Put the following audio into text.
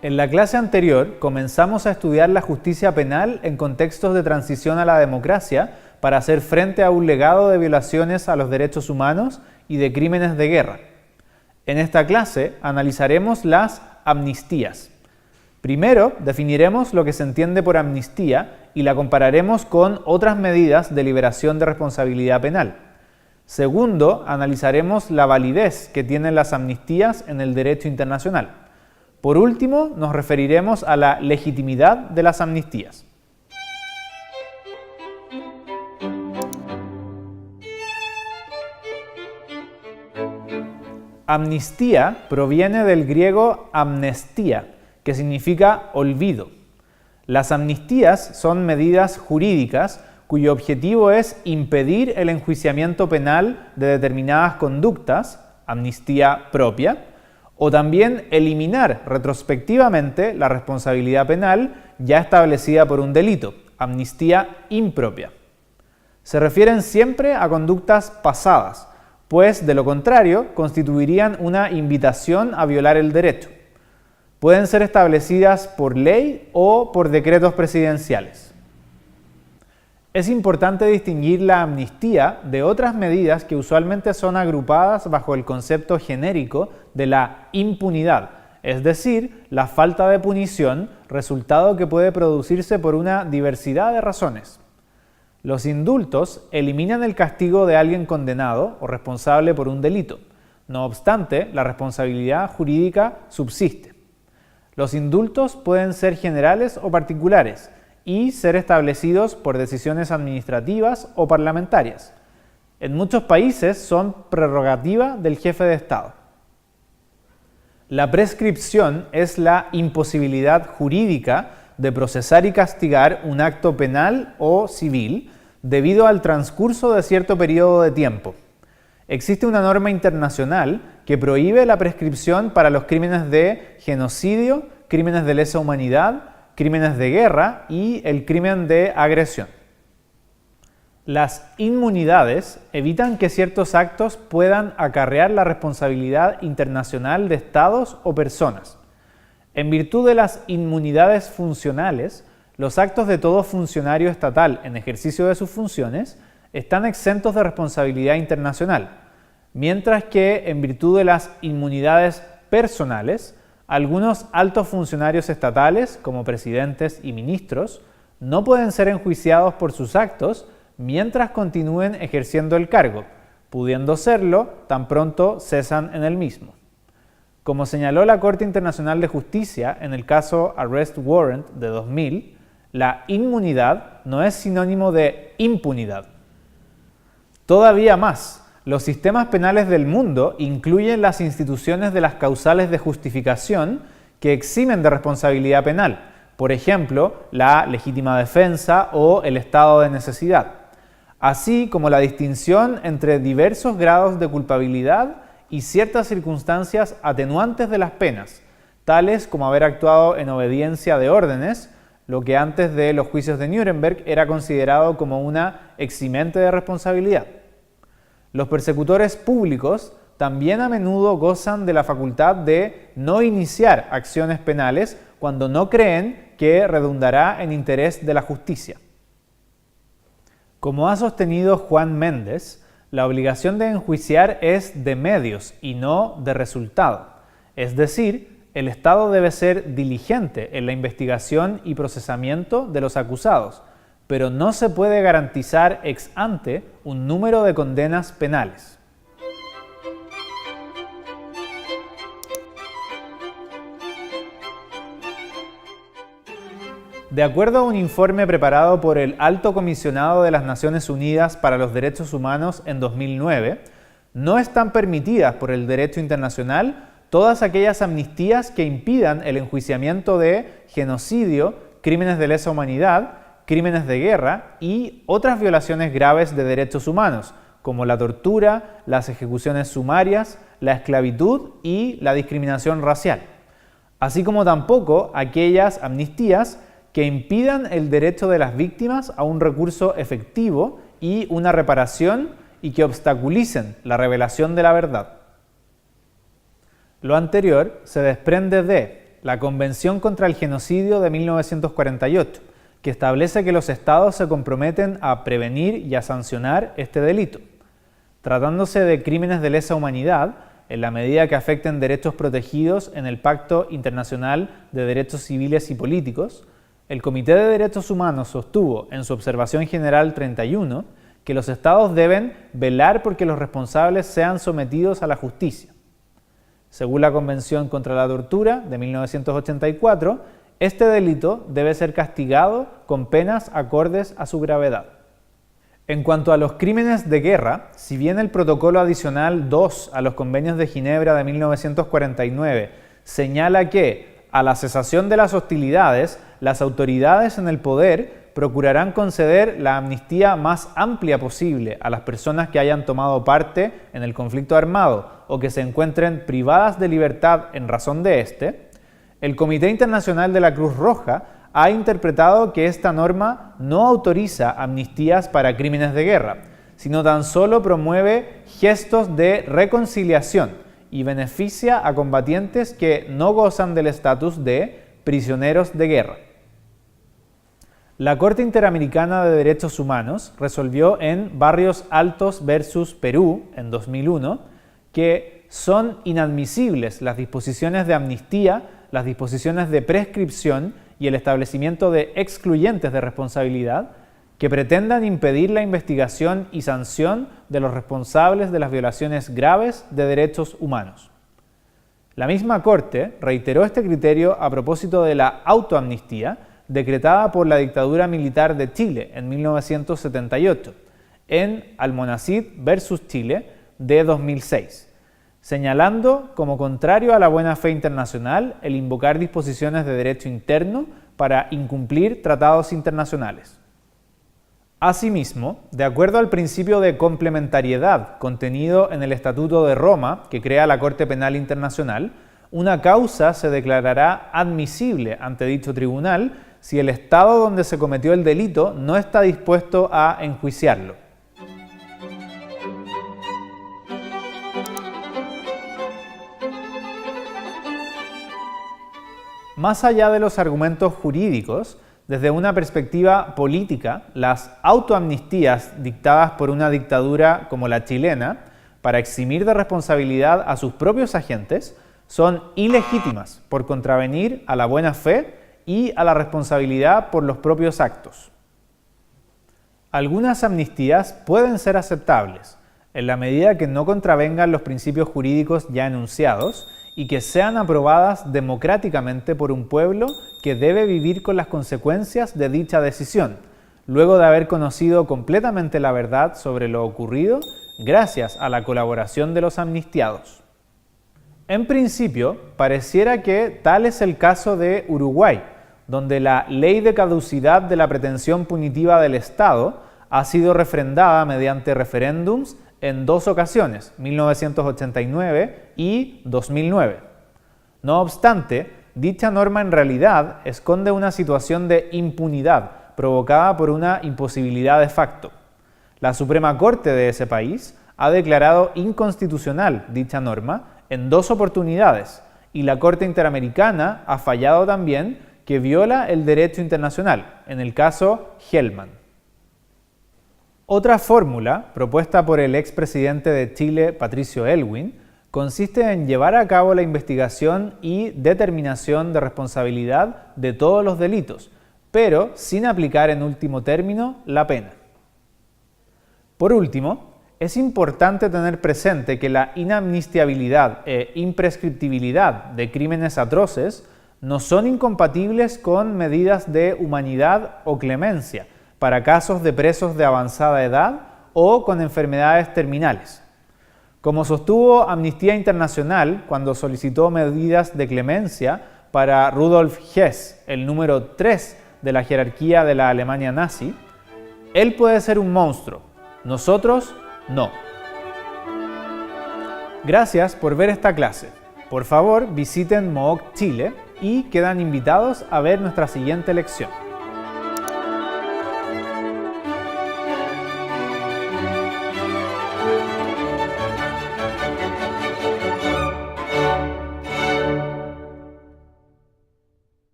En la clase anterior comenzamos a estudiar la justicia penal en contextos de transición a la democracia para hacer frente a un legado de violaciones a los derechos humanos y de crímenes de guerra. En esta clase analizaremos las amnistías. Primero, definiremos lo que se entiende por amnistía y la compararemos con otras medidas de liberación de responsabilidad penal. Segundo, analizaremos la validez que tienen las amnistías en el derecho internacional. Por último, nos referiremos a la legitimidad de las amnistías. Amnistía proviene del griego amnestía, que significa olvido. Las amnistías son medidas jurídicas cuyo objetivo es impedir el enjuiciamiento penal de determinadas conductas, amnistía propia, o también eliminar retrospectivamente la responsabilidad penal ya establecida por un delito, amnistía impropia. Se refieren siempre a conductas pasadas, pues de lo contrario constituirían una invitación a violar el derecho. Pueden ser establecidas por ley o por decretos presidenciales. Es importante distinguir la amnistía de otras medidas que usualmente son agrupadas bajo el concepto genérico de la impunidad, es decir, la falta de punición, resultado que puede producirse por una diversidad de razones. Los indultos eliminan el castigo de alguien condenado o responsable por un delito. No obstante, la responsabilidad jurídica subsiste. Los indultos pueden ser generales o particulares y ser establecidos por decisiones administrativas o parlamentarias. En muchos países son prerrogativa del jefe de Estado. La prescripción es la imposibilidad jurídica de procesar y castigar un acto penal o civil debido al transcurso de cierto periodo de tiempo. Existe una norma internacional que prohíbe la prescripción para los crímenes de genocidio, crímenes de lesa humanidad, crímenes de guerra y el crimen de agresión. Las inmunidades evitan que ciertos actos puedan acarrear la responsabilidad internacional de estados o personas. En virtud de las inmunidades funcionales, los actos de todo funcionario estatal en ejercicio de sus funciones están exentos de responsabilidad internacional, mientras que en virtud de las inmunidades personales, algunos altos funcionarios estatales, como presidentes y ministros, no pueden ser enjuiciados por sus actos mientras continúen ejerciendo el cargo, pudiendo serlo tan pronto cesan en el mismo. Como señaló la Corte Internacional de Justicia en el caso Arrest Warrant de 2000, la inmunidad no es sinónimo de impunidad. Todavía más, los sistemas penales del mundo incluyen las instituciones de las causales de justificación que eximen de responsabilidad penal, por ejemplo, la legítima defensa o el estado de necesidad, así como la distinción entre diversos grados de culpabilidad y ciertas circunstancias atenuantes de las penas, tales como haber actuado en obediencia de órdenes, lo que antes de los juicios de Nuremberg era considerado como una eximente de responsabilidad. Los persecutores públicos también a menudo gozan de la facultad de no iniciar acciones penales cuando no creen que redundará en interés de la justicia. Como ha sostenido Juan Méndez, la obligación de enjuiciar es de medios y no de resultado, es decir, el Estado debe ser diligente en la investigación y procesamiento de los acusados, pero no se puede garantizar ex ante un número de condenas penales. De acuerdo a un informe preparado por el Alto Comisionado de las Naciones Unidas para los Derechos Humanos en 2009, no están permitidas por el derecho internacional todas aquellas amnistías que impidan el enjuiciamiento de genocidio, crímenes de lesa humanidad, crímenes de guerra y otras violaciones graves de derechos humanos, como la tortura, las ejecuciones sumarias, la esclavitud y la discriminación racial, así como tampoco aquellas amnistías que impidan el derecho de las víctimas a un recurso efectivo y una reparación y que obstaculicen la revelación de la verdad. Lo anterior se desprende de la Convención contra el Genocidio de 1948, que establece que los estados se comprometen a prevenir y a sancionar este delito. Tratándose de crímenes de lesa humanidad, en la medida que afecten derechos protegidos en el Pacto Internacional de Derechos Civiles y Políticos, el Comité de Derechos Humanos sostuvo en su Observación General 31 que los estados deben velar porque los responsables sean sometidos a la justicia. Según la Convención contra la Tortura de 1984, este delito debe ser castigado con penas acordes a su gravedad. En cuanto a los crímenes de guerra, si bien el Protocolo Adicional 2 a los Convenios de Ginebra de 1949 señala que, a la cesación de las hostilidades, las autoridades en el poder procurarán conceder la amnistía más amplia posible a las personas que hayan tomado parte en el conflicto armado o que se encuentren privadas de libertad en razón de este, el Comité Internacional de la Cruz Roja ha interpretado que esta norma no autoriza amnistías para crímenes de guerra, sino tan solo promueve gestos de reconciliación y beneficia a combatientes que no gozan del estatus de prisioneros de guerra. La Corte Interamericana de Derechos Humanos resolvió en Barrios Altos versus Perú en 2001 que son inadmisibles las disposiciones de amnistía, las disposiciones de prescripción y el establecimiento de excluyentes de responsabilidad que pretendan impedir la investigación y sanción de los responsables de las violaciones graves de derechos humanos. La misma Corte reiteró este criterio a propósito de la autoamnistía decretada por la dictadura militar de Chile en 1978, en Almonacid versus Chile de 2006, señalando como contrario a la buena fe internacional el invocar disposiciones de derecho interno para incumplir tratados internacionales. Asimismo, de acuerdo al principio de complementariedad contenido en el Estatuto de Roma, que crea la Corte Penal Internacional, una causa se declarará admisible ante dicho tribunal si el Estado donde se cometió el delito no está dispuesto a enjuiciarlo. Más allá de los argumentos jurídicos, desde una perspectiva política, las autoamnistías dictadas por una dictadura como la chilena para eximir de responsabilidad a sus propios agentes son ilegítimas por contravenir a la buena fe y a la responsabilidad por los propios actos. Algunas amnistías pueden ser aceptables, en la medida que no contravengan los principios jurídicos ya enunciados y que sean aprobadas democráticamente por un pueblo que debe vivir con las consecuencias de dicha decisión, luego de haber conocido completamente la verdad sobre lo ocurrido gracias a la colaboración de los amnistiados. En principio, pareciera que tal es el caso de Uruguay, donde la ley de caducidad de la pretensión punitiva del Estado ha sido refrendada mediante referéndums en dos ocasiones, 1989 y 2009. No obstante, dicha norma en realidad esconde una situación de impunidad provocada por una imposibilidad de facto. La Suprema Corte de ese país ha declarado inconstitucional dicha norma en dos oportunidades y la Corte Interamericana ha fallado también que viola el derecho internacional, en el caso Hellman. Otra fórmula, propuesta por el expresidente de Chile, Patricio Aylwin, consiste en llevar a cabo la investigación y determinación de responsabilidad de todos los delitos, pero sin aplicar en último término la pena. Por último, es importante tener presente que la inamnistiabilidad e imprescriptibilidad de crímenes atroces no son incompatibles con medidas de humanidad o clemencia para casos de presos de avanzada edad o con enfermedades terminales. Como sostuvo Amnistía Internacional cuando solicitó medidas de clemencia para Rudolf Hess, el número 3 de la jerarquía de la Alemania nazi, él puede ser un monstruo, nosotros no. Gracias por ver esta clase. Por favor, visiten Mohawk Chile y quedan invitados a ver nuestra siguiente lección.